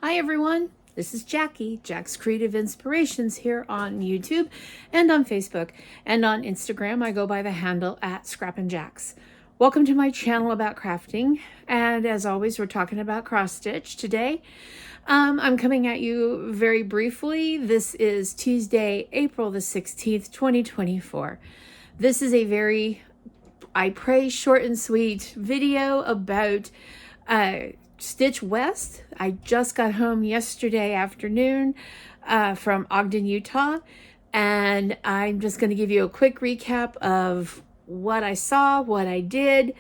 Hi everyone, this is Jackie, Jack's Creative Inspirations here on YouTube and on Facebook. And on Instagram, I go by the handle @ScrappinJacks. Welcome to my channel about crafting. And as always, we're talking about cross stitch today. I'm coming at you very briefly. This is Tuesday, April the 16th, 2024. This is a very, I pray, short and sweet video about Stitch West. I just got home yesterday afternoon from Ogden, Utah, and I'm just going to give you a quick recap of what I saw, what I did.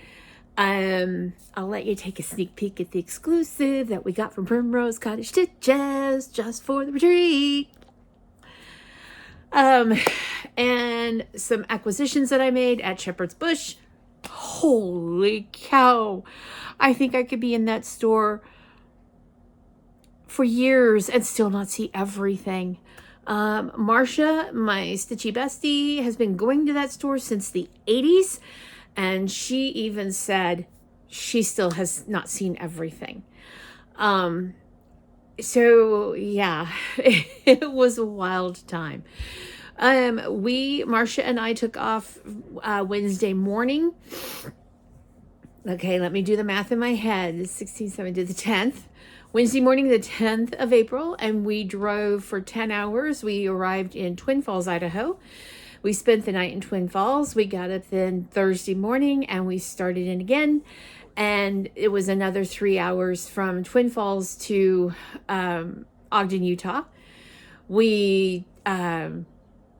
I'll let you take a sneak peek at the exclusive that we got from Primrose Cottage Stitches just for the retreat. And some acquisitions that I made at Shepherd's Bush. Holy cow. I think I could be in that store for years and still not see everything. Marcia, my stitchy bestie, has been going to that store since the 80s. And she even said she still has not seen everything. So yeah, it was a wild time. Marcia and I took off Wednesday morning. Okay, let me do the math in my head. The 16th, 17th, the 10th. Wednesday morning, the 10th of April, and we drove for 10 hours. We arrived in Twin Falls, Idaho. We spent the night in Twin Falls. We got up then Thursday morning, and we started in again. And it was another 3 hours from Twin Falls to Ogden, Utah. We...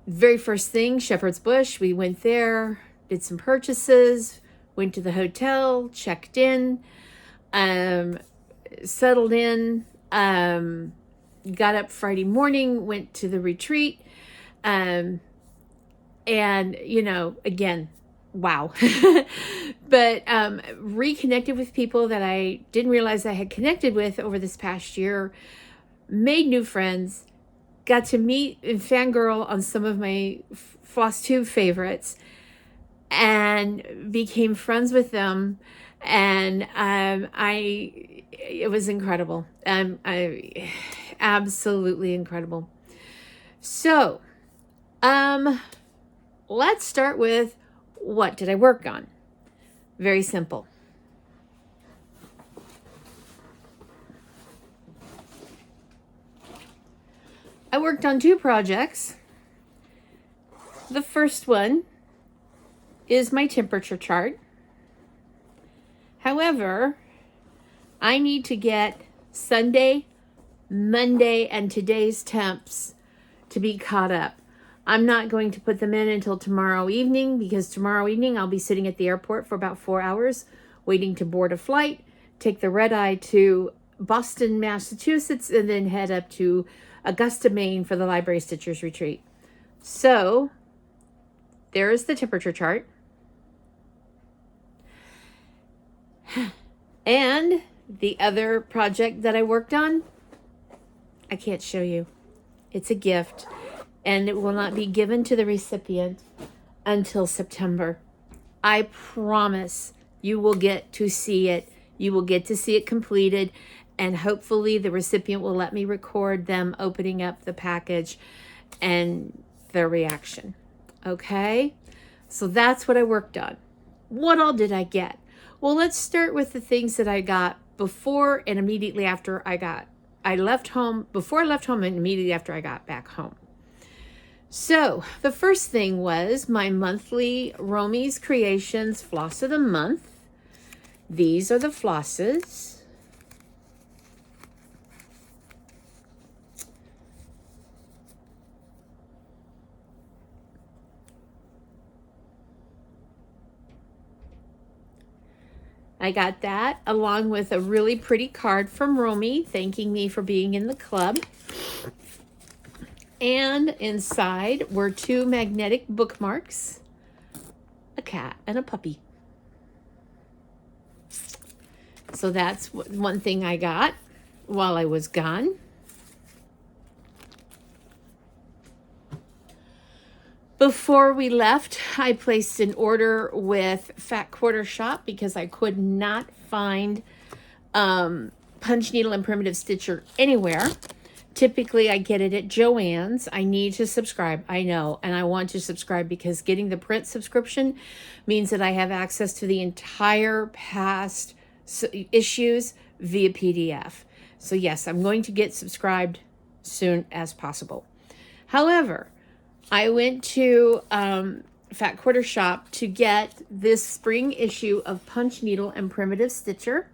very first thing, Shepherd's Bush, we went there, did some purchases, went to the hotel, checked in, settled in, got up Friday morning, went to the retreat, and, you know, again, wow. But reconnected with people that I didn't realize I had connected with over this past year, made new friends, got to meet and fangirl on some of my Flosstube favorites and became friends with them. And it was incredible. Absolutely incredible. So, let's start with what did I work on? Very simple. I worked on two projects. The first one is my temperature chart. However, I need to get Sunday, Monday, and today's temps to be caught up. I'm not going to put them in until tomorrow evening because tomorrow evening I'll be sitting at the airport for about 4 hours waiting to board a flight, take the red eye to Boston, Massachusetts, and then head up to Augusta, Maine for the Library Stitchers Retreat. So there is the temperature chart. And the other project that I worked on, I can't show you. It's a gift, and it will not be given to the recipient until September. I promise you will get to see it. You will get to see it completed. And hopefully the recipient will let me record them opening up the package and their reaction. Okay? So that's what I worked on. What all did I get? Well, let's start with the things that I got before and immediately after I left home, before I left home and immediately after I got back home. So the first thing was my monthly Romy's Creations Floss of the Month. These are the flosses. I got that along with a really pretty card from Romy thanking me for being in the club. And inside were two magnetic bookmarks, a cat and a puppy. So that's one thing I got while I was gone. Before we left, I placed an order with Fat Quarter Shop because I could not find punch needle and primitive stitcher anywhere. Typically, I get it at Joann's. I need to subscribe, I know, and I want to subscribe because getting the print subscription means that I have access to the entire past issues via PDF. So yes, I'm going to get subscribed soon as possible. However, I went to Fat Quarter Shop to get this spring issue of Punch Needle and Primitive Stitcher.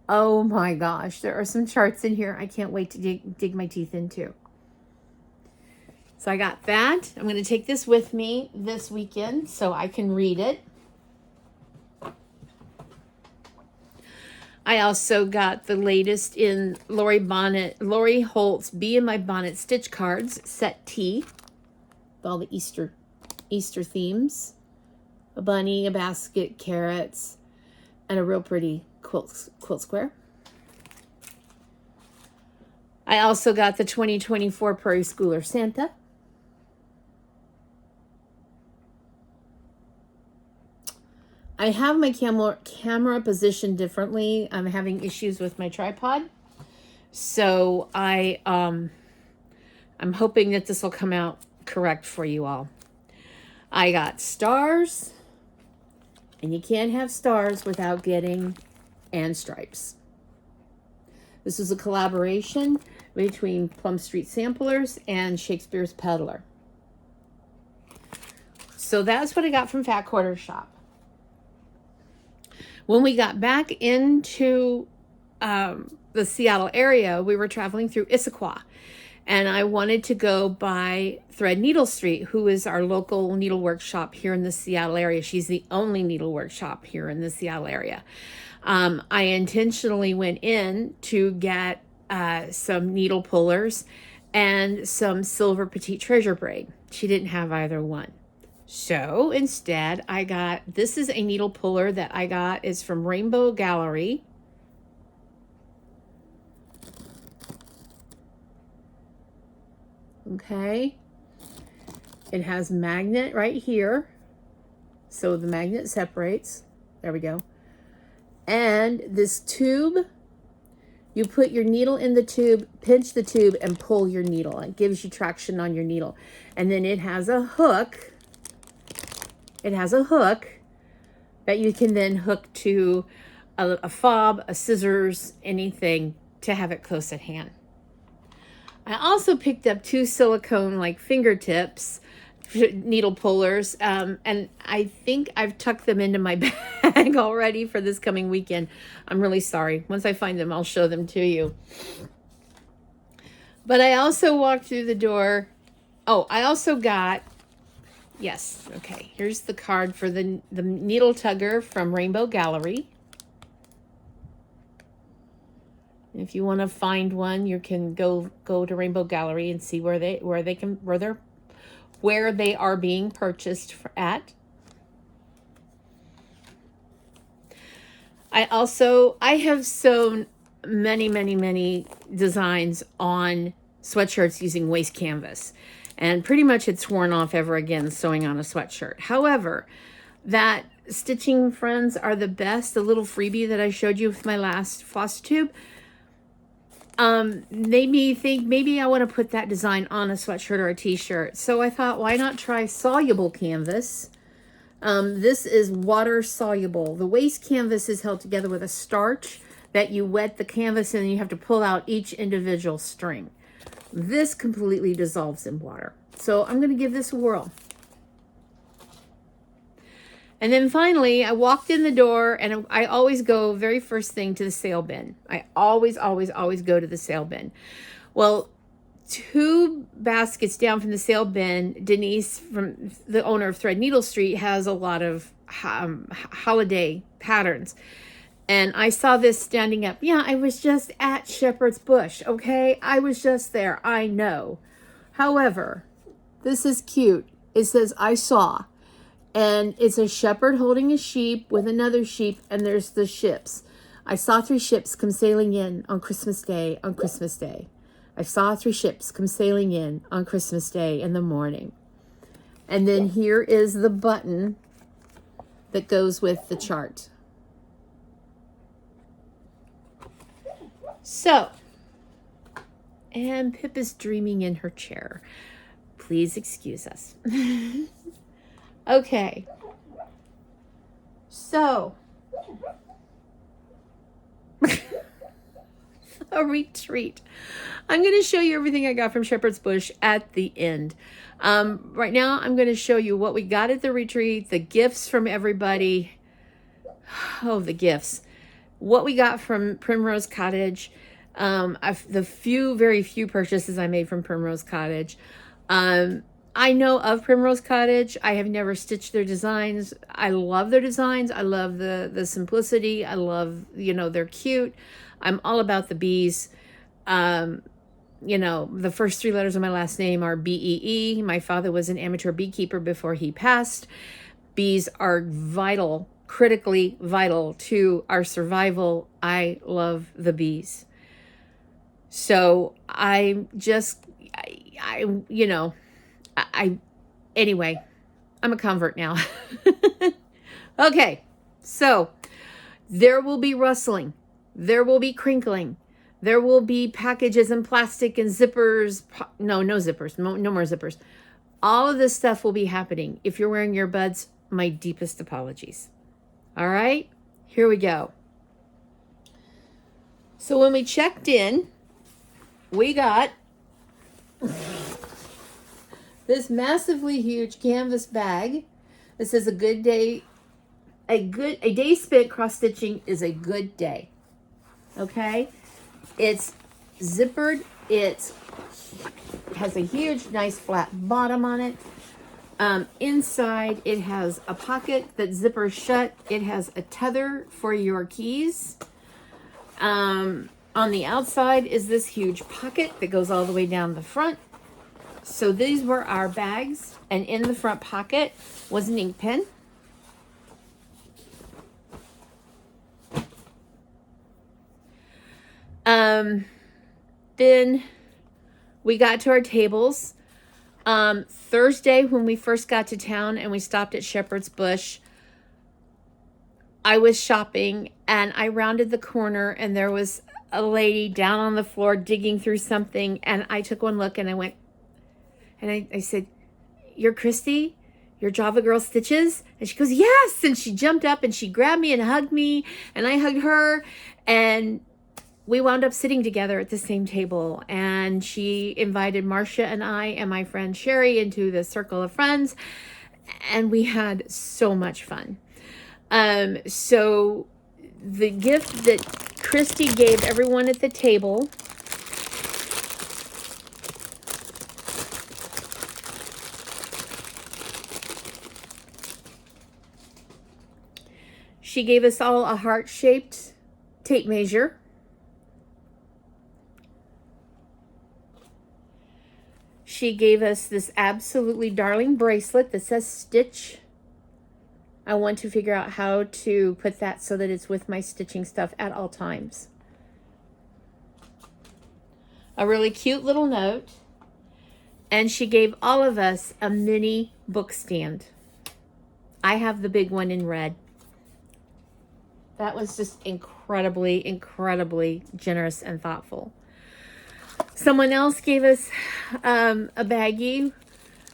Oh my gosh, there are some charts in here I can't wait to dig my teeth into. So I got that. I'm going to take this with me this weekend so I can read it. I also got the latest in Lori Holt's Be in My Bonnet Stitch Cards, Set T, with all the Easter themes. A bunny, a basket, carrots, and a real pretty quilt square. I also got the 2024 Prairie Schooler Santa. I have my camera positioned differently. I'm having issues with my tripod. So I'm hoping that this will come out correct for you all. I got stars, and you can't have stars without getting and stripes. This was a collaboration between Plum Street Samplers and Shakespeare's Peddler. So that's what I got from Fat Quarter Shop. When we got back into the Seattle area, we were traveling through Issaquah, and I wanted to go by Threadneedle Street, who is our local needlework shop here in the Seattle area. She's the only needlework shop here in the Seattle area. I intentionally went in to get some needle pullers and some silver petite treasure braid. She didn't have either one. So instead I got, this is a needle puller that I got. It's from Rainbow Gallery. Okay. It has magnet right here. So the magnet separates. There we go. And this tube, you put your needle in the tube, pinch the tube, and pull your needle. It gives you traction on your needle. And then it has a hook. It has a hook that you can then hook to a fob, a scissors, anything to have it close at hand. I also picked up 2 silicone like fingertips needle pullers, and I think I've tucked them into my bag already for this coming weekend. I'm really sorry. Once I find them, I'll show them to you. But I also walked through the door. Oh, I also got, yes, okay, here's the card for the needle tugger from Rainbow Gallery. If you want to find one, you can go to Rainbow Gallery and see where they are being purchased at. I have sewn many designs on sweatshirts using waste canvas, and pretty much it's worn off ever again sewing on a sweatshirt. However, that Stitching Friends are the best, the little freebie that I showed you with my last Flosstube, made me think maybe I want to put that design on a sweatshirt or a t-shirt. So I thought, why not try soluble canvas? This is water soluble. The waste canvas is held together with a starch that you wet the canvas in, and you have to pull out each individual string. This completely dissolves in water. So I'm going to give this a whirl. And then finally, I walked in the door, and I always go very first thing to the sale bin. I always go to the sale bin. Well, 2 baskets down from the sale bin, Denise, from the owner of Threadneedle Street, has a lot of holiday patterns. And I saw this standing up. Yeah, I was just at Shepherd's Bush, okay? I was just there, I know. However, this is cute. It says, I saw. And it's a shepherd holding a sheep with another sheep, and there's the ships. I saw 3 ships come sailing in on Christmas Day, on Christmas Day. I saw 3 ships come sailing in on Christmas Day in the morning. And then here is the button that goes with the chart. So, and Pip is dreaming in her chair. Please excuse us. Okay. So, a retreat. I'm going to show you everything I got from Shepherd's Bush at the end. Right now, I'm going to show you what we got at the retreat, the gifts from everybody. Oh, the gifts. What we got from Primrose Cottage. The very few purchases I made from Primrose Cottage. I know of Primrose Cottage. I have never stitched their designs. I love their designs. I love the simplicity. I love, they're cute. I'm all about the bees. The first 3 letters of my last name are B-E-E. My father was an amateur beekeeper before he passed. Bees are vital, critically vital to our survival. I love the bees. So anyway, I'm a convert now. Okay, so there will be rustling. There will be crinkling. There will be packages and plastic and zippers. No zippers. No more zippers. All of this stuff will be happening. If you're wearing earbuds, my deepest apologies. All right, here we go. So when we checked in, we got this massively huge canvas bag that says a day spent cross stitching is a good day. Okay, it's zippered. It has a huge, nice flat bottom on it. Inside, it has a pocket that zippers shut. It has a tether for your keys. On the outside is this huge pocket that goes all the way down the front. So these were our bags, and in the front pocket was an ink pen. Then we got to our tables. Thursday, when we first got to town and we stopped at Shepherd's Bush, I was shopping and I rounded the corner and there was a lady down on the floor digging through something, and I took one look and I went, and I said, "You're Christy? You're Java Girl Stitches?" And she goes, "Yes!" And she jumped up and she grabbed me and hugged me, and I hugged her, and we wound up sitting together at the same table, and she invited Marcia and I and my friend Sherry into the circle of friends, and we had so much fun. So the gift that Christy gave everyone at the table she gave us all a heart-shaped tape measure. She gave us this absolutely darling bracelet that says Stitch. I want to figure out how to put that so that it's with my stitching stuff at all times. A really cute little note. And she gave all of us a mini book stand. I have the big one in red. That was just incredibly, incredibly generous and thoughtful. Someone else gave us a baggie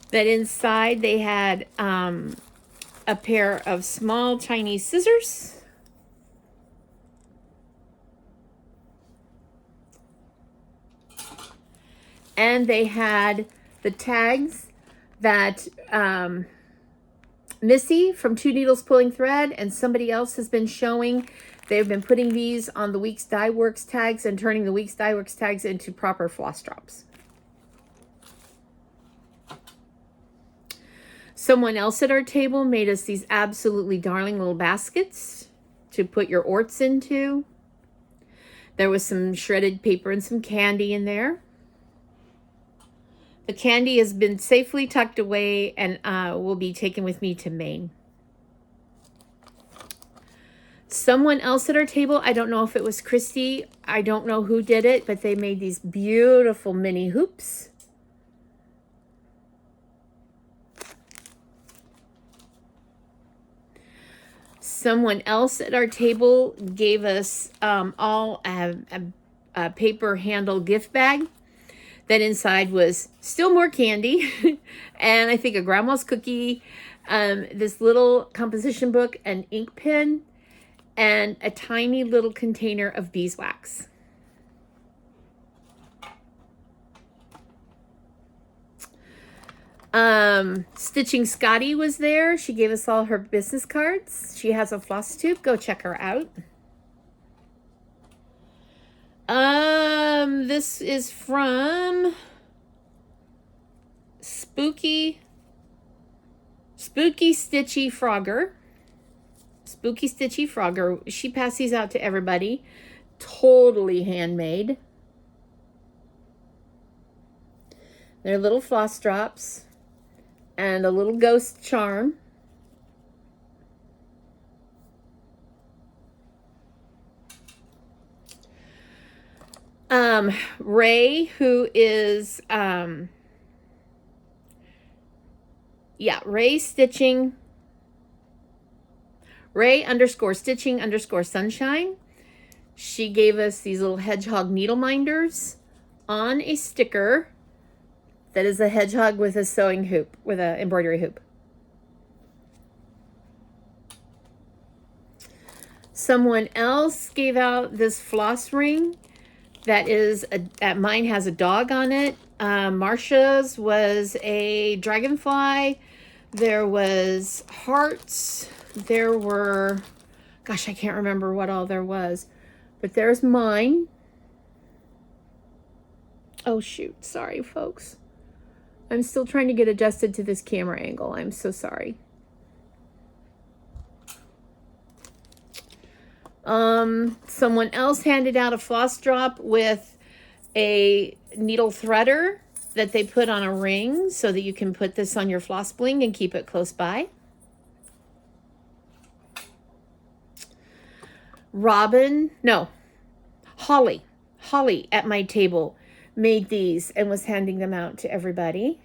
that inside they had a pair of small Chinese scissors. And they had the tags that Missy from Two Needles Pulling Thread and somebody else has been showing. They've been putting these on the Weeks Dye Works tags and turning the Weeks Dye Works tags into proper floss drops. Someone else at our table made us these absolutely darling little baskets to put your orts into. There was some shredded paper and some candy in there. The candy has been safely tucked away and will be taken with me to Maine. Someone else at our table, I don't know if it was Christy, I don't know who did it, but they made these beautiful mini hoops. Someone else at our table gave us all paper handle gift bag that inside was still more candy and I think a grandma's cookie, this little composition book, an ink pen, and a tiny little container of beeswax. Stitching Scotty was there. She gave us all her business cards. She has a Flosstube. Go check her out. This is from Spooky Stitchy Frogger. Spooky Stitchy Frogger. She passed these out to everybody. Totally handmade. They're little floss drops and a little ghost charm. Ray, who is, Ray Stitching, Ray_Stitching_Sunshine. She gave us these little hedgehog needle minders on a sticker that is a hedgehog with a sewing hoop, with an embroidery hoop. Someone else gave out this floss ring that is, mine has a dog on it. Marsha's was a dragonfly. There was hearts. There were, gosh, I can't remember what all there was. But there's mine. Oh, shoot. Sorry, folks. I'm still trying to get adjusted to this camera angle. I'm so sorry. Someone else handed out a floss drop with a needle threader that they put on a ring so that you can put this on your floss bling and keep it close by. Holly at my table made these and was handing them out to everybody.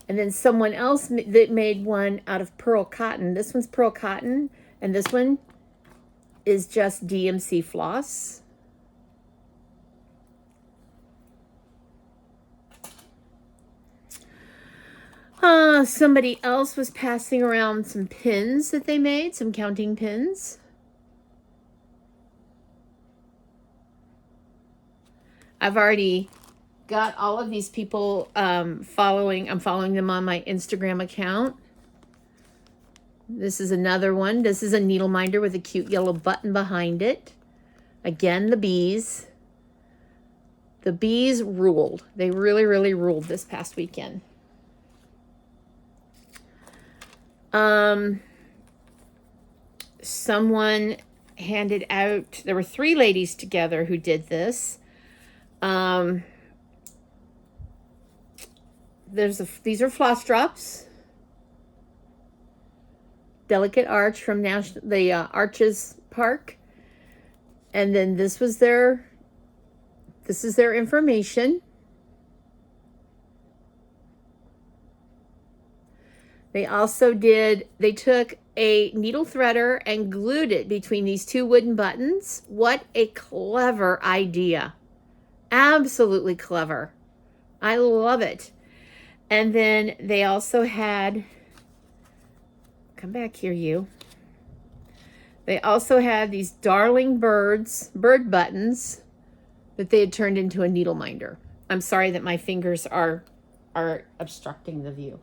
And then someone else that made one out of pearl cotton. This one's pearl cotton, and this one is just DMC floss. Somebody else was passing around some pins that they made, some counting pins. I've already got all of these people following. I'm following them on my Instagram account. This is another one. This is a needle minder with a cute yellow button behind it. Again, the bees. The bees ruled. They really, really ruled this past weekend. Someone handed out, there were 3 ladies together who did this. These are floss drops. Delicate Arch from the Arches Park. And then this is their information. They took a needle threader and glued it between these 2 wooden buttons. What a clever idea. Absolutely clever. I love it. And then they also had, come back here, you. They also had these darling bird buttons that they had turned into a needle minder. I'm sorry that my fingers are obstructing the view.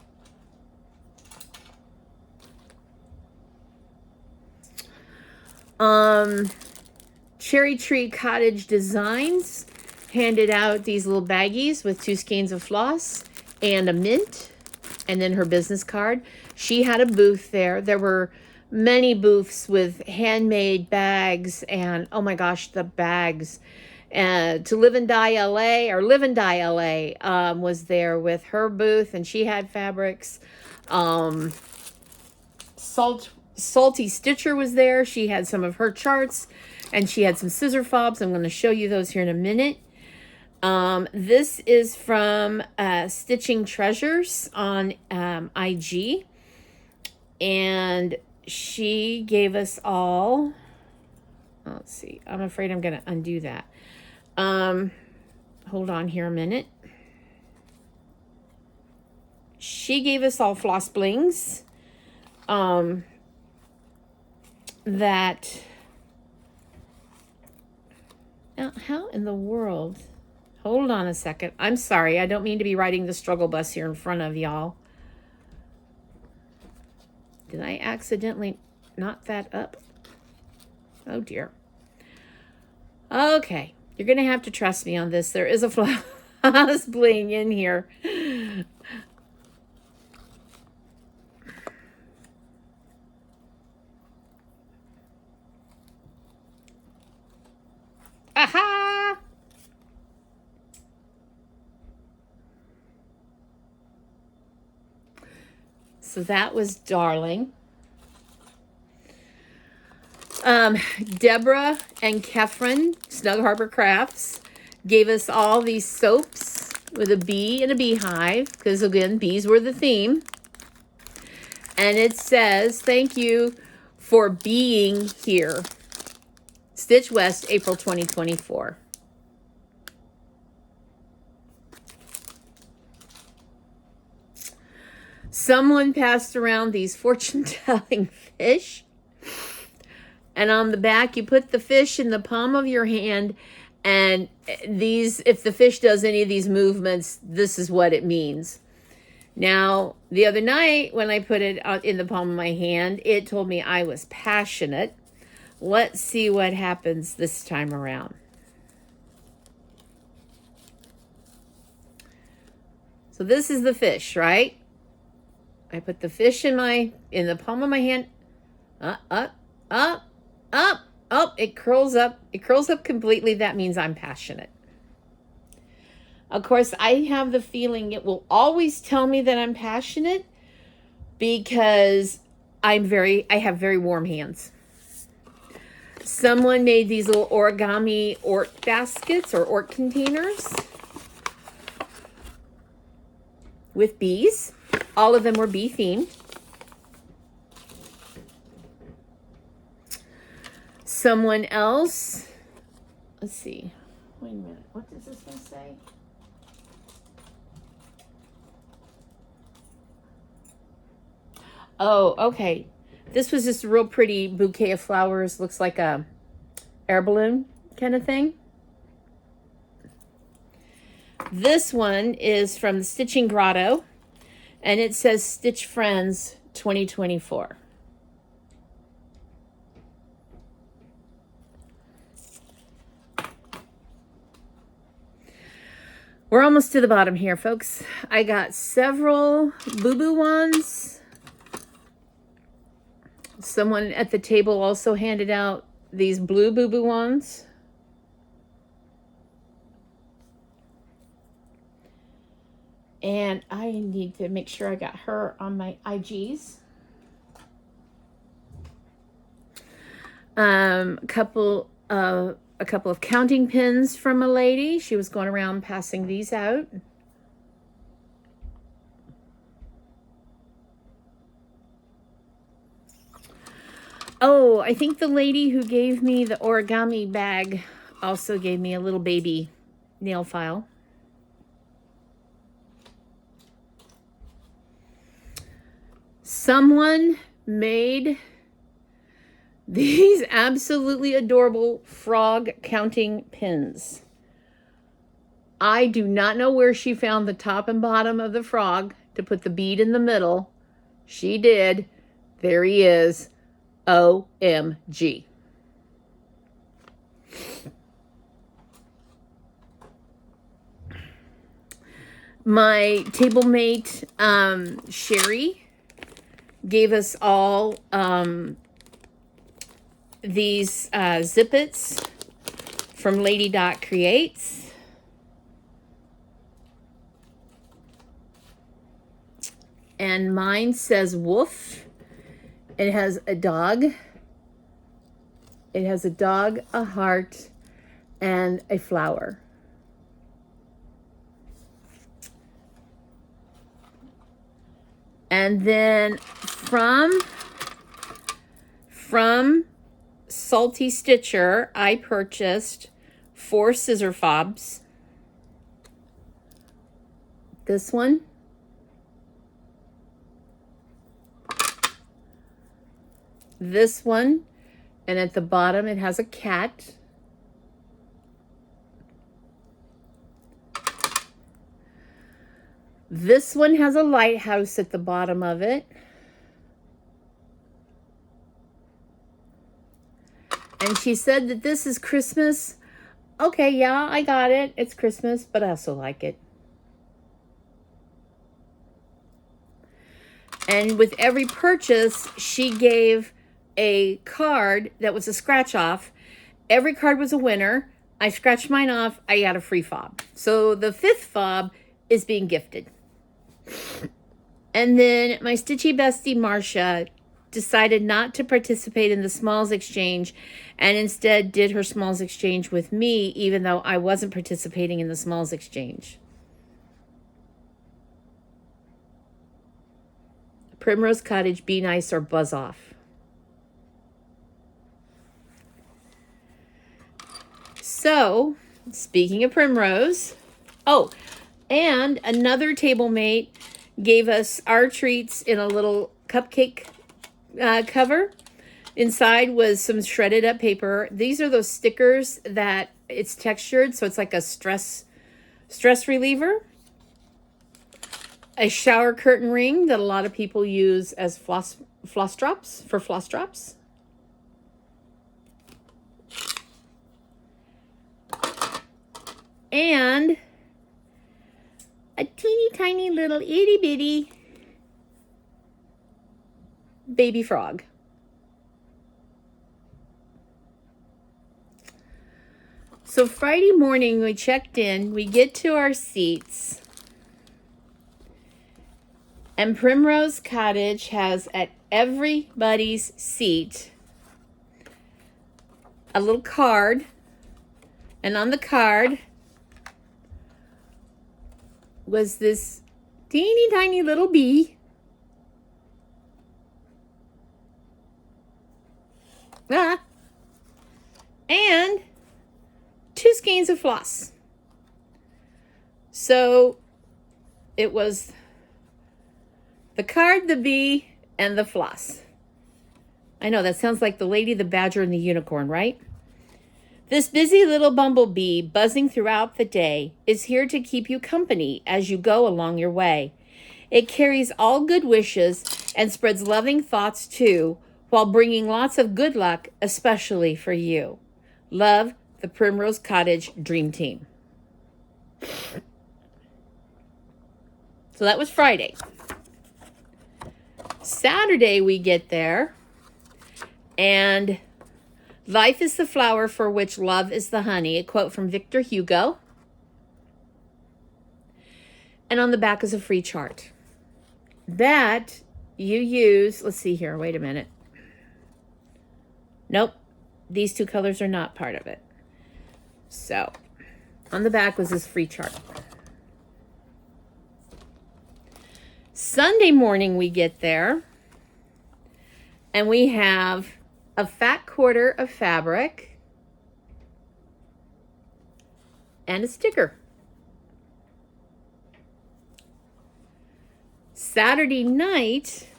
Cherry Tree Cottage Designs handed out these little baggies with 2 skeins of floss and a mint, and then her business card. She had a booth there. There were many booths with handmade bags, and oh my gosh, the bags. To Live and Die LA, or Live and Die LA, was there with her booth, and she had fabrics. Salty Stitcher was there. She had some of her charts, and she had some scissor fobs. I'm going to show you those here in a minute. This is from Stitching Treasures on IG, and she gave us all Let's see. I'm afraid I'm going to undo that. Hold on here a minute. She gave us all floss blings. That... Now, how in the world... Hold on a second. I'm sorry. I don't mean to be riding the struggle bus here in front of y'all. Did I accidentally knot that up? Oh, dear. Okay. You're going to have to trust me on this. There is a floss bling in here. Aha! So that was darling. Deborah and Kefren, Snug Harbor Crafts, gave us all these soaps with a bee and a beehive, because again, bees were the theme. And it says, thank you for being here. Stitch West, April 2024. Someone passed around these fortune-telling fish. And on the back, you put the fish in the palm of your hand. And these, if the fish does any of these movements, this is what it means. Now, the other night, when I put it out in the palm of my hand, it told me I was passionate. Let's see what happens this time around. So this is the fish, right? I put the fish in the palm of my hand. Up. It curls up. It curls up completely. That means I'm passionate. Of course, I have the feeling it will always tell me that I'm passionate because I have very warm hands. Someone made these little origami ort baskets or ort containers with bees. All of them were bee themed. Someone else, let's see, wait a minute, what does this one say? Oh, okay. This was just a real pretty bouquet of flowers. Looks like a air balloon kind of thing. This one is from the Stitching Grotto, and it says Stitch Friends 2024. We're almost to the bottom here, folks. I got several boo-boo ones. Someone at the table also handed out these blue boo-boo ones. And I need to make sure I got her on my IGs. A couple of counting pins from a lady. She was going around passing these out. Oh, I think the lady who gave me the origami bag also gave me a little baby nail file. Someone made these absolutely adorable frog counting pins. I do not know where she found the top and bottom of the frog to put the bead in the middle. She did. There he is. OMG. My table mate, Sherry, gave us all these zippets from Lady Dot Creates. And mine says woof. It has a dog. It has a dog, a heart, and a flower. And then from Salty Stitcher, I purchased 4 scissor fobs. This one. This one. And at the bottom it has a cat. This one has a lighthouse at the bottom of it. And she said that this is Christmas. Okay, yeah, I got it. It's Christmas, but I also like it. And with every purchase, she gave a card that was a scratch off. Every card was a winner. I scratched mine off. I got a free fob. So the 5th fob is being gifted. And then my stitchy bestie, Marcia, decided not to participate in the smalls exchange and instead did her smalls exchange with me, even though I wasn't participating in the smalls exchange. Primrose Cottage, be nice or buzz off. So, speaking of Primrose, oh, and another table mate gave us our treats in a little cupcake cover. Inside was some shredded up paper. These are those stickers that it's textured, so it's like a stress reliever. A shower curtain ring that a lot of people use as floss drops, for floss drops. And a teeny tiny little itty bitty baby frog. So Friday morning we checked in, we get to our seats, and Primrose Cottage has at everybody's seat a little card, and on the card was this teeny tiny little bee. And 2 skeins of floss. So it was the card, the bee, and the floss. I know that sounds like the Lady, the Badger, and the Unicorn, right? This busy little bumblebee, buzzing throughout the day, is here to keep you company as you go along your way. It carries all good wishes and spreads loving thoughts too, while bringing lots of good luck, especially for you. Love, the Primrose Cottage Dream Team. So that was Friday. Saturday we get there, and life is the flower for which love is the honey, a quote from Victor Hugo. And on the back is a free chart that you use. Let's see here, wait a minute. Nope, these 2 colors are not part of it. So on the back was this free chart. Sunday morning we get there, and we have a fat quarter of fabric and a sticker. Saturday night,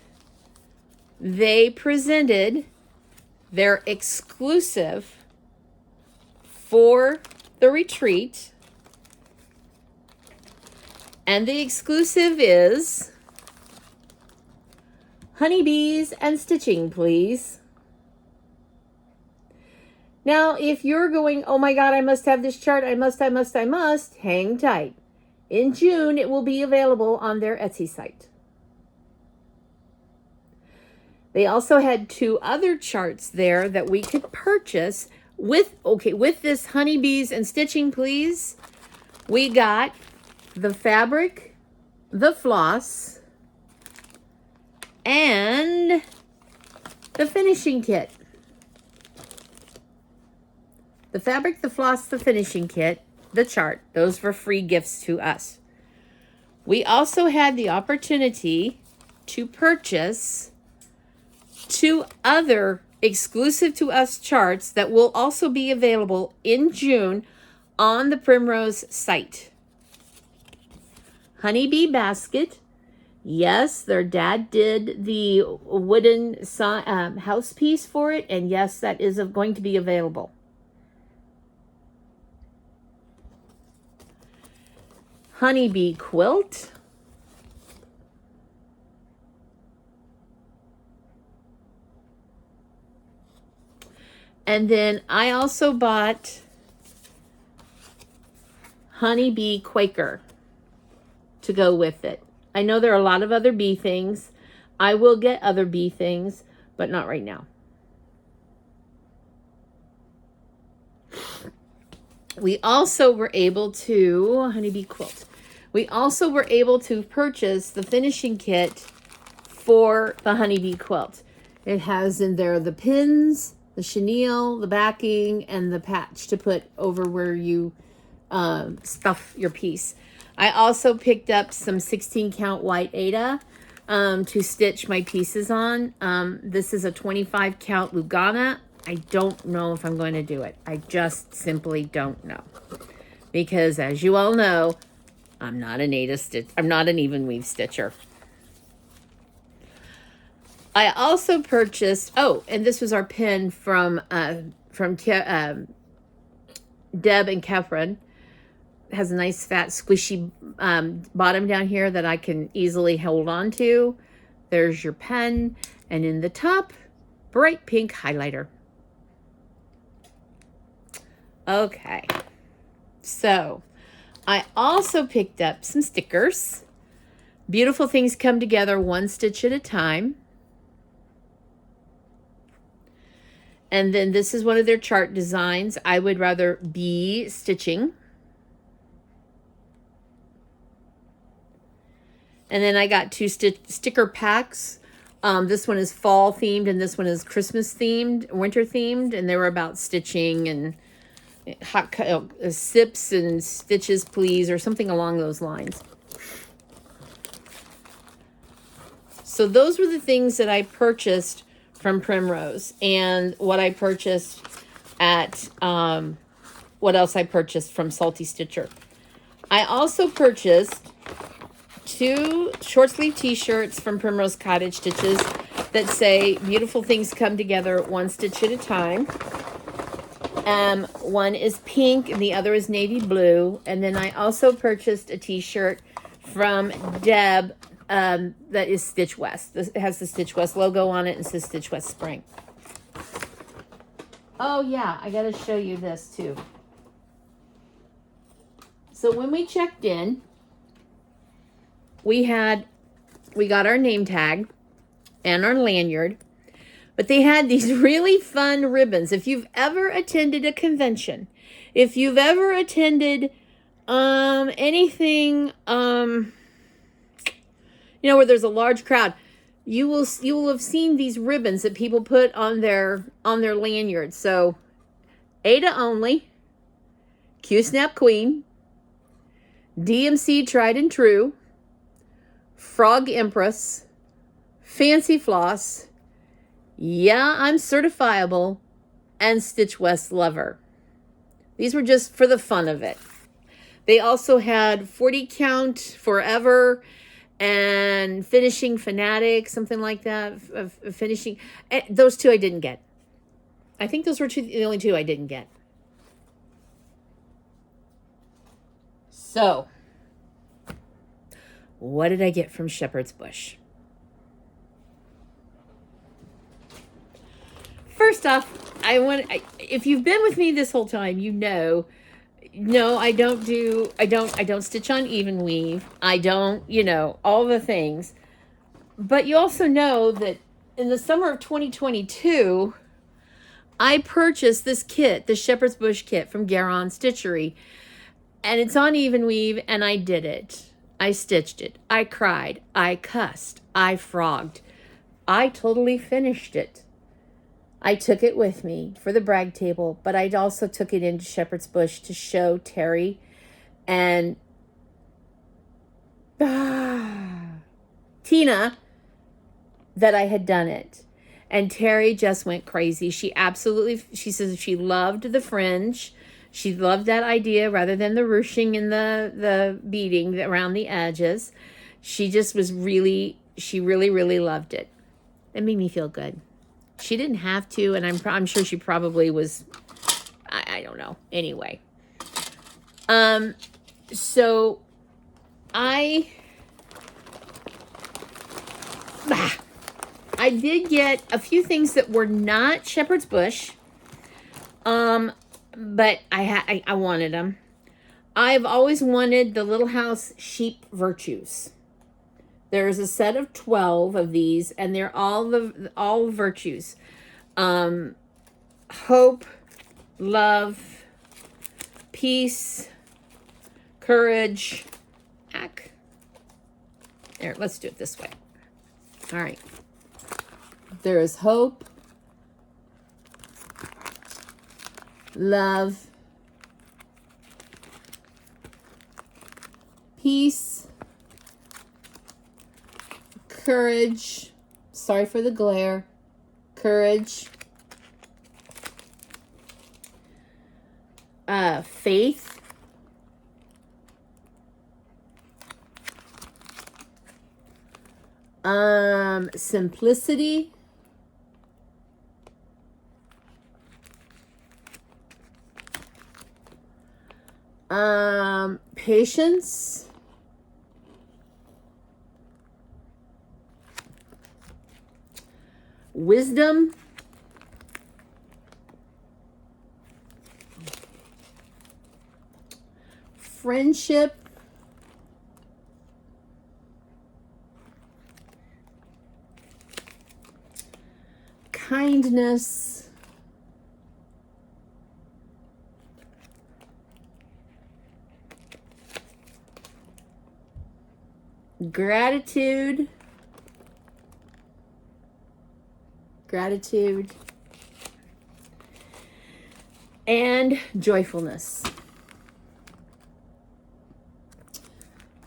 they presented their exclusive for the retreat. And the exclusive is honeybees and stitching, please. Now, if you're going, oh my God, I must have this chart, I must, hang tight. In June, it will be available on their Etsy site. They also had 2 other charts there that we could purchase with this honeybees and stitching, please. We got the fabric, the floss, and the finishing kit. The fabric, the floss, the finishing kit, the chart. Those were free gifts to us. We also had the opportunity to purchase 2 other exclusive to us charts that will also be available in June on the Primrose site. Honeybee basket. Yes, their dad did the wooden house piece for it, and yes, that is going to be available. Honeybee quilt. And then I also bought Honeybee Quaker to go with it. I know there are a lot of other bee things. I will get other bee things, but not right now. We also were able to, Honeybee quilt. We also were able to purchase the finishing kit for the Honeybee quilt. It has in there the pins, the chenille, the backing, and the patch to put over where you stuff your piece. I also picked up some 16 count white Aida to stitch my pieces on. This is a 25 count Lugana. I don't know if I'm going to do it. I just simply don't know. Because as you all know, I'm not an even weave stitcher. I also purchased, and this was our pin from Deb and Catherine. It has a nice fat squishy bottom down here that I can easily hold on to. There's your pen, and in the top, bright pink highlighter. Okay, so I also picked up some stickers. Beautiful things come together one stitch at a time. And then this is one of their chart designs. I would rather be stitching. And then I got two sticker packs. This one is fall themed and this one is Christmas themed, winter themed. And they were about stitching and sips and stitches please, or something along those lines. So those were the things that I purchased from Primrose, and what I purchased at, what else I purchased from Salty Stitcher. I also purchased 2 short sleeve t-shirts from Primrose Cottage Stitches that say beautiful things come together one stitch at a time. One is pink and the other is navy blue. And then I also purchased a t-shirt from Deb that is Stitch West. It has the Stitch West logo on it and says Stitch West Spring. Oh yeah, I gotta show you this too. So when we checked in, we got our name tag and our lanyard, but they had these really fun ribbons. If you've ever attended a convention, if you've ever attended anything where there's a large crowd, you will have seen these ribbons that people put on their lanyards. So Aida only, Q-Snap Queen, DMC Tried and True, Frog Empress, Fancy Floss, Yeah, I'm Certifiable, and Stitch West Lover. These were just for the fun of it. They also had 40 count Forever and Finishing Fanatic, something like that. Finishing. Those 2 I didn't get. I think those were the only 2 I didn't get. So, what did I get from Shepherd's Bush? First off, if you've been with me this whole time, no, I don't stitch on even weave. I don't, all the things. But you also know that in the summer of 2022, I purchased this kit, the Shepherd's Bush kit from Garon Stitchery. And it's on even weave, and I did it. I stitched it. I cried. I cussed. I frogged. I totally finished it. I took it with me for the brag table, but I also took it into Shepherd's Bush to show Terry and Tina that I had done it. And Terry just went crazy. She says she loved the fringe. She loved that idea rather than the ruching and the beading around the edges. She just was she really, really loved it. It made me feel good. She didn't have to, and I'm sure she probably was, I don't know. Anyway. So I did get a few things that were not shepherd's bush. But I wanted them. I've always wanted the Little House Sheep Virtues. There's a set of 12 of these, and they're all virtues. Hope, love, peace, courage. There, let's do it this way. All right. There is hope, love, peace, courage. Sorry for the glare. Courage, faith, simplicity, patience, wisdom, friendship, kindness, gratitude, and joyfulness.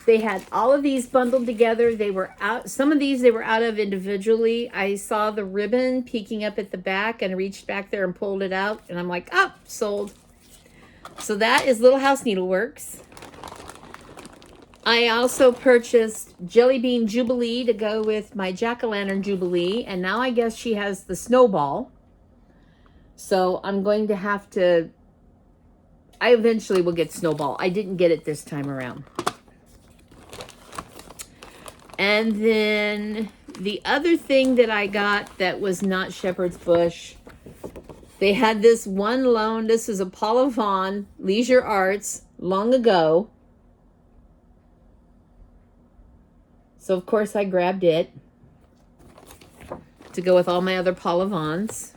They had all of these bundled together. They were out. Some of these they were out of individually. I saw the ribbon peeking up at the back and I reached back there and pulled it out. And I'm like, oh, sold. So that is Little House Needleworks. I also purchased Jelly Bean Jubilee to go with my Jack-o'-lantern Jubilee. And now I guess she has the snowball. So I'm going to have to... I eventually will get snowball. I didn't get it this time around. And then the other thing that I got that was not shepherd's bush, they had this one loan. This is a Paula Vaughn Leisure Arts long ago. So, of course, I grabbed it to go with all my other Paula Vaughns.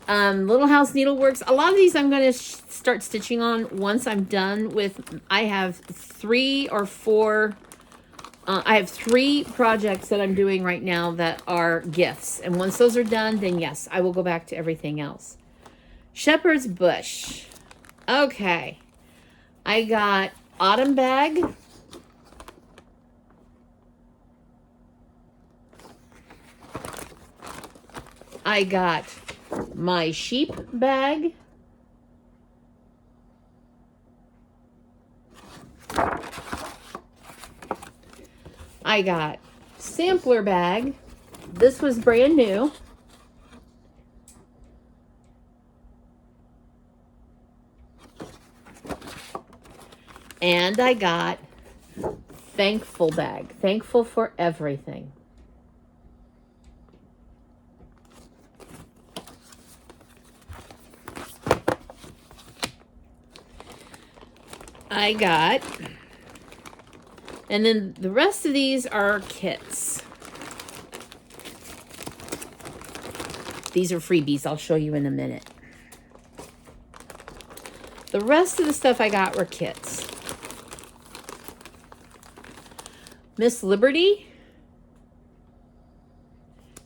Little House Needleworks. A lot of these I'm going to start stitching on once I'm done with... I have 3 or 4... I have 3 projects that I'm doing right now that are gifts. And once those are done, then yes, I will go back to everything else. Shepherd's Bush. Okay. I got Autumn Bag. I got my Sheep Bag. I got Sampler Bag. This was brand new. And I got Thankful Bag. Thankful for everything. I got... And then the rest of these are kits. These are freebies. I'll show you in a minute. The rest of the stuff I got were kits. Miss Liberty.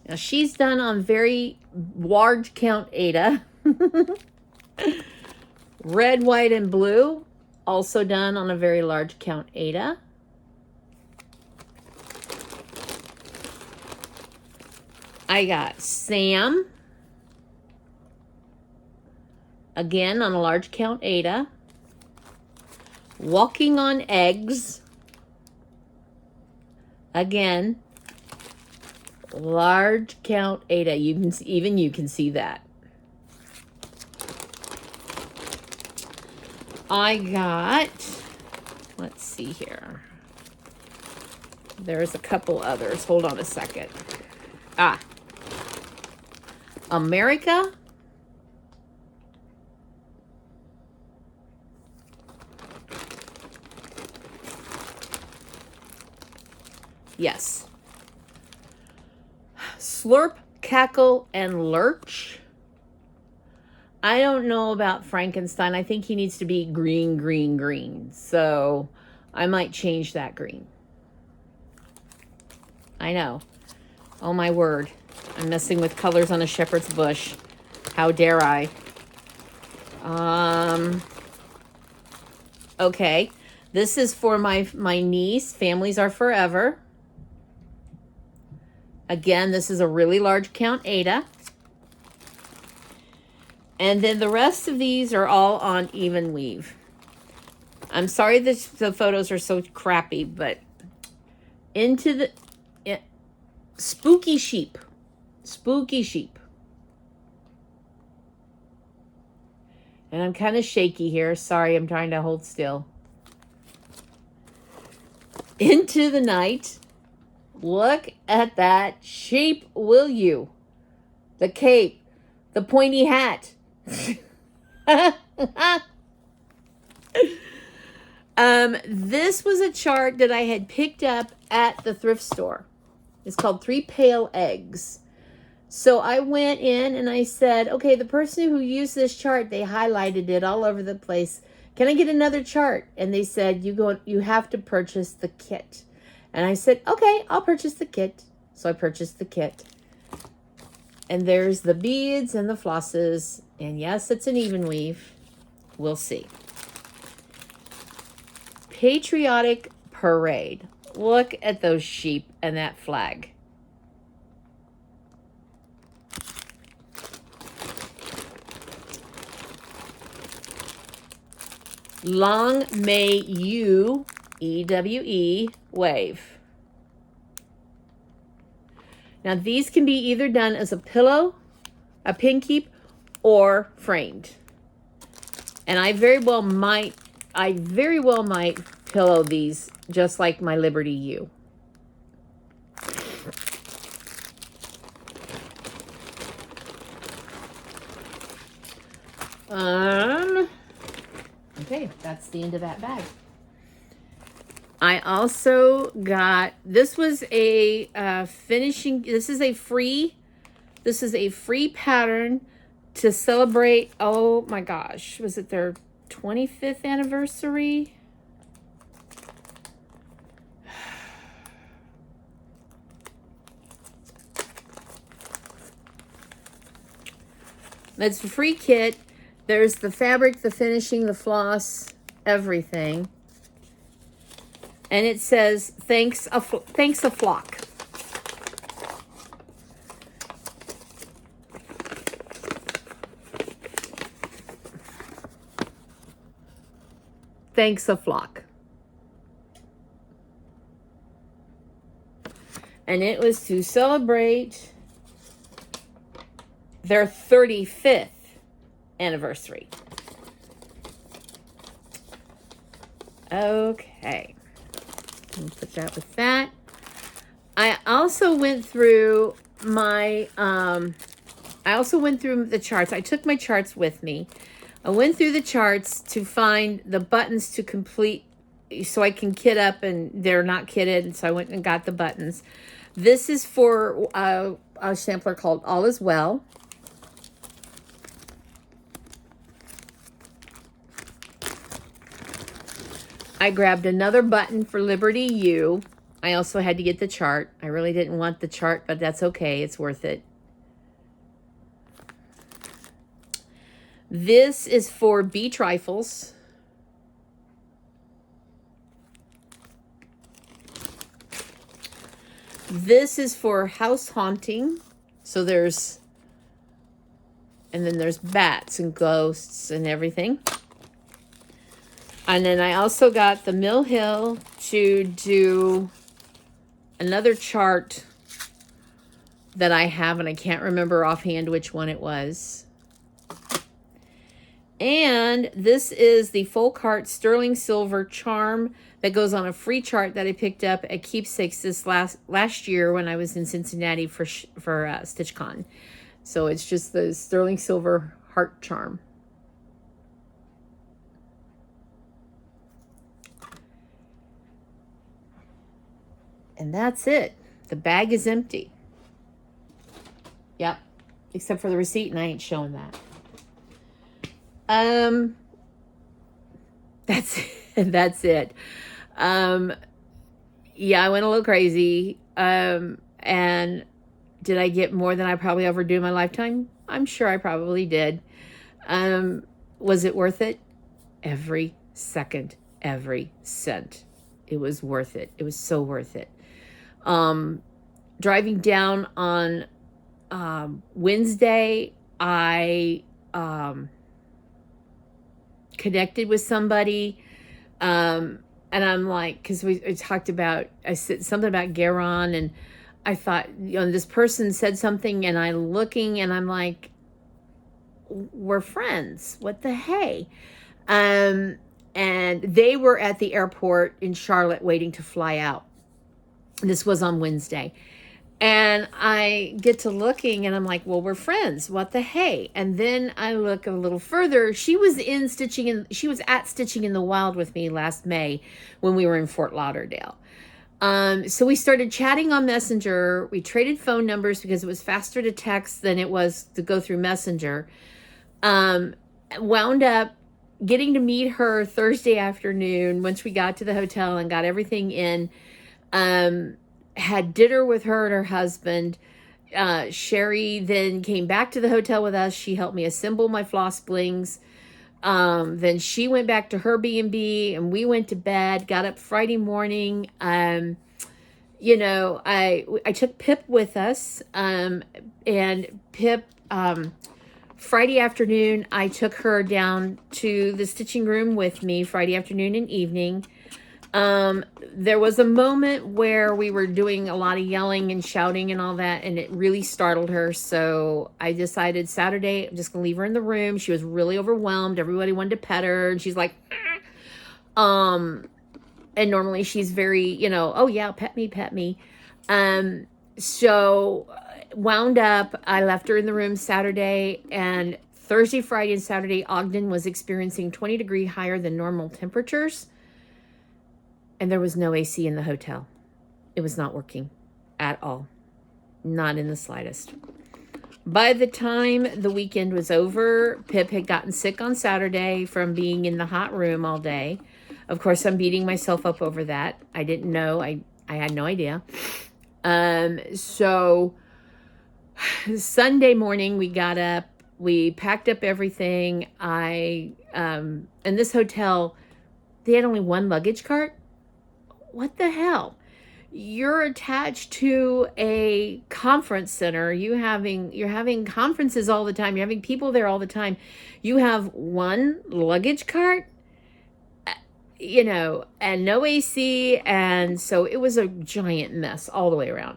Now she's done on very large count Ada. Red, white, and blue. Also done on a very large count Ada. I got Sam, again on a large count Ada. Walking on Eggs, again, large count Ada. You can see, even you can see that. I got, let's see here. There's a couple others. Hold on a second. America. Yes. Slurp, Cackle, and Lurch. I don't know about Frankenstein. I think he needs to be green, green, green. So I might change that green. I know. Oh my word. I'm messing with colors on a shepherd's bush. How dare I? Okay. This is for my niece. Families Are Forever. Again, this is a really large count Ada. And then the rest of these are all on even weave. I'm sorry the photos are so crappy, but into the spooky sheep. Spooky sheep. And I'm kind of shaky here. Sorry, I'm trying to hold still. Into the Night. Look at that sheep, will you? The cape, the pointy hat. This was a chart that I had picked up at the thrift store. It's called 3 Pale Eggs. So I went in and I said, okay, the person who used this chart, they highlighted it all over the place. Can I get another chart? And they said, you have to purchase the kit. And I said, okay, I'll purchase the kit. So I purchased the kit. And there's the beads and the flosses. And yes, it's an even weave. We'll see. Patriotic Parade. Look at those sheep and that flag. Long May You, EWE, wave. Now these can be either done as a pillow, a pin keep, or framed. And I very well might pillow these just like my Liberty U. Okay, that's the end of that bag. I also got, this was a finishing, this is a free pattern to celebrate, oh my gosh, was it their 25th anniversary? It's a free kit. There's the fabric, the finishing, the floss, everything. And it says, thanks a flock. Thanks a flock. And it was to celebrate their 35th anniversary. Okay. Put that with that. I also went through my, the charts. I took my charts with me. I went through the charts to find the buttons to complete so I can kit up, and they're not kitted. So I went and got the buttons. This is for a sampler called All Is Well. I grabbed another button for Liberty U. I also had to get the chart. I really didn't want the chart, but that's okay. It's worth it. This is for Bee Trifles. This is for House Haunting. So and then there's bats and ghosts and everything. And then I also got the Mill Hill to do another chart that I have, and I can't remember offhand which one it was. And this is the Folk Heart Sterling Silver Charm that goes on a free chart that I picked up at Keepsakes this last year when I was in Cincinnati for StitchCon. So it's just the Sterling Silver Heart Charm. And that's it. The bag is empty. Yep. Except for the receipt, and I ain't showing that. That's it. Yeah, I went a little crazy. And did I get more than I probably ever do in my lifetime? I'm sure I probably did. Was it worth it? Every second, every cent. It was worth it. It was so worth it. Driving down on Wednesday, I connected with somebody, and I'm like, because we talked about, I said something about Garon, and I thought, this person said something, and I'm looking, and I'm like, we're friends. What the hey? And they were at the airport in Charlotte waiting to fly out. This was on Wednesday. And I get to looking, and I'm like, well, we're friends. What the hey? And then I look a little further. She was at Stitching in the Wild with me last May when we were in Fort Lauderdale. So we started chatting on Messenger. We traded phone numbers because it was faster to text than it was to go through Messenger. Wound up getting to meet her Thursday afternoon once we got to the hotel and got everything in. Had dinner with her and her husband. Sherry then came back to the hotel with us. She helped me assemble my floss blings. Then she went back to her B&B, and we went to bed, got up Friday morning. I took Pip with us, and Pip, Friday afternoon, I took her down to the stitching room with me Friday afternoon and evening. There was a moment where we were doing a lot of yelling and shouting and all that, and it really startled her. So I decided Saturday, I'm just gonna leave her in the room. She was really overwhelmed. Everybody wanted to pet her, and she's like, and normally she's very, oh yeah, pet me. So wound up, I left her in the room Saturday, and Thursday, Friday, and Saturday, Ogden was experiencing 20-degree higher than normal temperatures. And there was no AC in the hotel. It was not working at all. Not in the slightest. By the time the weekend was over, Pip had gotten sick on Saturday from being in the hot room all day. Of course, I'm beating myself up over that. I didn't know. I had no idea. So Sunday morning we got up. We packed up everything. In this hotel, they had only one luggage cart. What the hell? You're attached to a conference center. You're having conferences all the time. You're having people there all the time. You have one luggage cart, and no AC. And so it was a giant mess all the way around.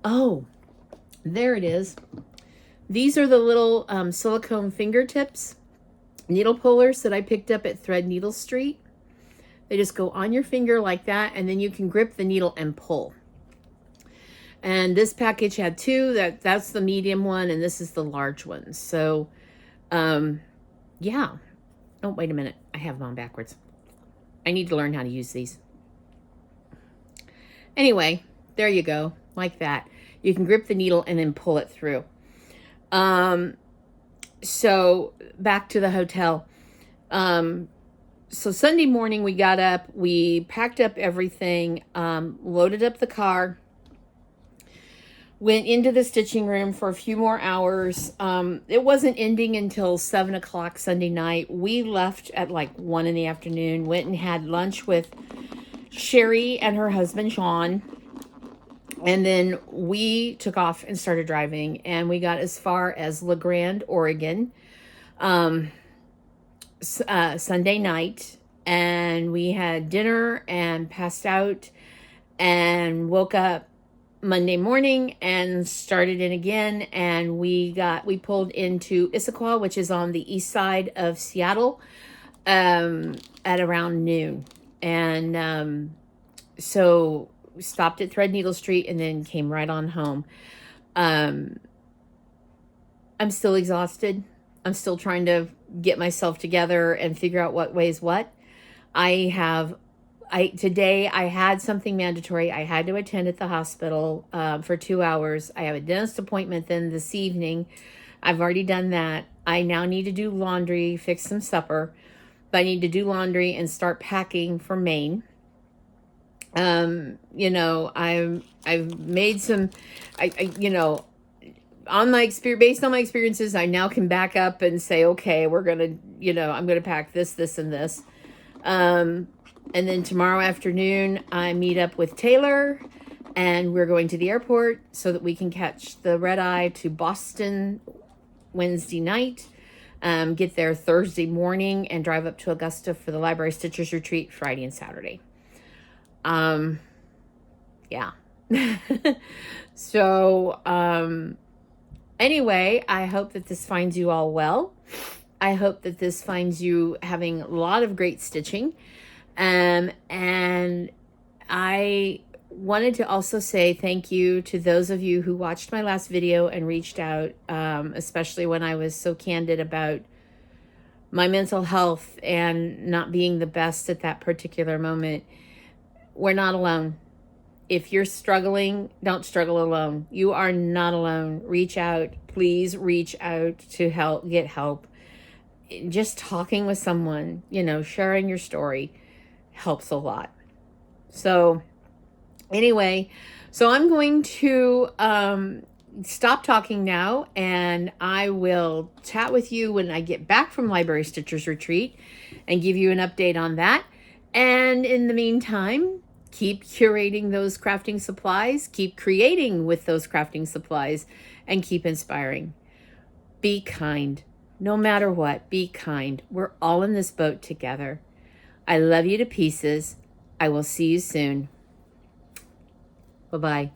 Oh, there it is. These are the little silicone fingertips. Needle pullers that I picked up at Threadneedle Street. They just go on your finger like that, and then you can grip the needle and pull. And this package had two. That's the medium one, and this is the large one. So, yeah. Oh, wait a minute. I have them on backwards. I need to learn how to use these. Anyway, there you go. Like that. You can grip the needle and then pull it through. So back to the hotel. So Sunday morning we got up, we packed up everything, loaded up the car, went into the stitching room for a few more hours. It wasn't ending until 7 o'clock Sunday night. We left at like 1 in the afternoon, went and had lunch with Sherry and her husband, Sean. And then we took off and started driving, and we got as far as La Grande, Oregon, Sunday night. And we had dinner and passed out and woke up Monday morning and started in again. And we pulled into Issaquah, which is on the east side of Seattle, at around noon. And so we stopped at Threadneedle Street and then came right on home. I'm still exhausted. I'm still trying to get myself together and figure out what weighs what. Today I had something mandatory. I had to attend at the hospital for 2 hours. I have a dentist appointment then this evening. I've already done that. I now need to do laundry, fix some supper. But I need to do laundry and start packing for Maine. You know, I've made some, you know, on my experience, based on my experiences, I now can back up and say, okay, we're going to, you know, I'm going to pack this, this, and this. And then tomorrow afternoon, I meet up with Taylor, and we're going to the airport so that we can catch the red eye to Boston Wednesday night, get there Thursday morning, and drive up to Augusta for the Library Stitchers Retreat Friday and Saturday. Yeah. So, anyway, I hope that this finds you all well. I hope that this finds you having a lot of great stitching. And I wanted to also say thank you to those of you who watched my last video and reached out, especially when I was so candid about my mental health and not being the best at that particular moment. We're not alone. If you're struggling, don't struggle alone. You are not alone. Reach out. Please reach out to get help. Just talking with someone, you know, sharing your story helps a lot. So anyway, so I'm going to stop talking now, and I will chat with you when I get back from Library Stitchers Retreat and give you an update on that. And in the meantime, keep curating those crafting supplies, keep creating with those crafting supplies, and keep inspiring. Be kind. No matter what, be kind. We're all in this boat together. I love you to pieces. I will see you soon. Bye-bye.